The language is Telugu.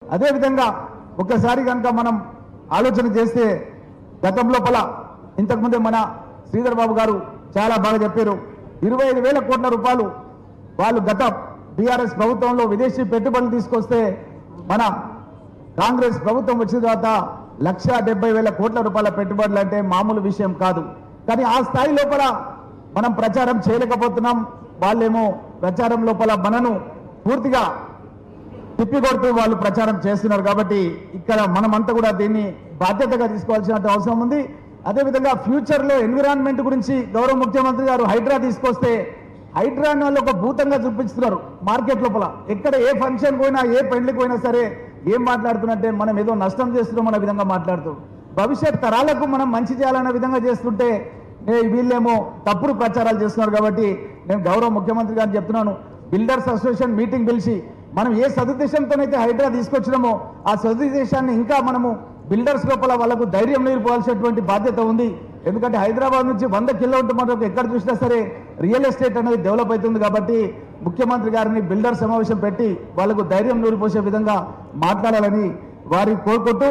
అదేవిధంగా ఒక్కసారి కనుక మనం ఆలోచన చేస్తే గతం లోపల ఇంతకుముందే మన శ్రీధర్ బాబు గారు చాలా బాగా చెప్పారు. 25,000 కోట్ల రూపాయలు వాళ్ళు గత బీఆర్ఎస్ ప్రభుత్వంలో విదేశీ పెట్టుబడులు తీసుకొస్తే మన కాంగ్రెస్ ప్రభుత్వం వచ్చిన తర్వాత 1,70,000 కోట్ల రూపాయల పెట్టుబడులు అంటే మామూలు విషయం కాదు. కానీ ఆ స్థాయి లోపల మనం ప్రచారం చేయలేకపోతున్నాం. వాళ్ళేమో ప్రచారం లోపల మనను పూర్తిగా తిప్పికొడుతూ వాళ్ళు ప్రచారం చేస్తున్నారు. కాబట్టి ఇక్కడ మనమంతా కూడా దీన్ని బాధ్యతగా తీసుకోవాల్సిన అవసరం ఉంది. అదేవిధంగా ఫ్యూచర్లో ఎన్విరాన్మెంట్ గురించి గౌరవ ముఖ్యమంత్రి గారు హైడ్రా తీసుకొస్తే హైడ్రాని వాళ్ళు ఒక భూతంగా చూపిస్తున్నారు మార్కెట్ లోపల. ఎక్కడ ఏ ఫంక్షన్ పోయినా ఏ పెళ్లికి పోయినా సరే ఏం మాట్లాడుతున్నట్టే మనం ఏదో నష్టం చేస్తున్నాం అనే విధంగా మాట్లాడుతూ భవిష్యత్ తరాలకు మనం మంచి చేయాలనే విధంగా చేస్తుంటే వీళ్ళేమో తప్పుడు ప్రచారాలు చేస్తున్నారు. కాబట్టి నేను గౌరవ ముఖ్యమంత్రి గారిని చెప్తున్నాను, బిల్డర్స్ అసోసియేషన్ మీటింగ్ పిలిచి మనం ఏ సదుద్దేశంతోనైతే హైడ్రా తీసుకొచ్చినామో ఆ సదుద్దేశాన్ని ఇంకా మనము బిల్డర్స్ లోపల వాళ్ళకు ధైర్యం నిలిపోవాల్సినటువంటి బాధ్యత ఉంది. ఎందుకంటే హైదరాబాద్ నుంచి 100 కిలోమీటర్ మనకు ఎక్కడ చూసినా సరే రియల్ ఎస్టేట్ అనేది డెవలప్ అవుతుంది. కాబట్టి ముఖ్యమంత్రి గారిని బిల్డర్ సమావేశం పెట్టి వాళ్ళకు ధైర్యం నూరిపోసే విధంగా మాట్లాడాలని వారికి కోరుకుంటూ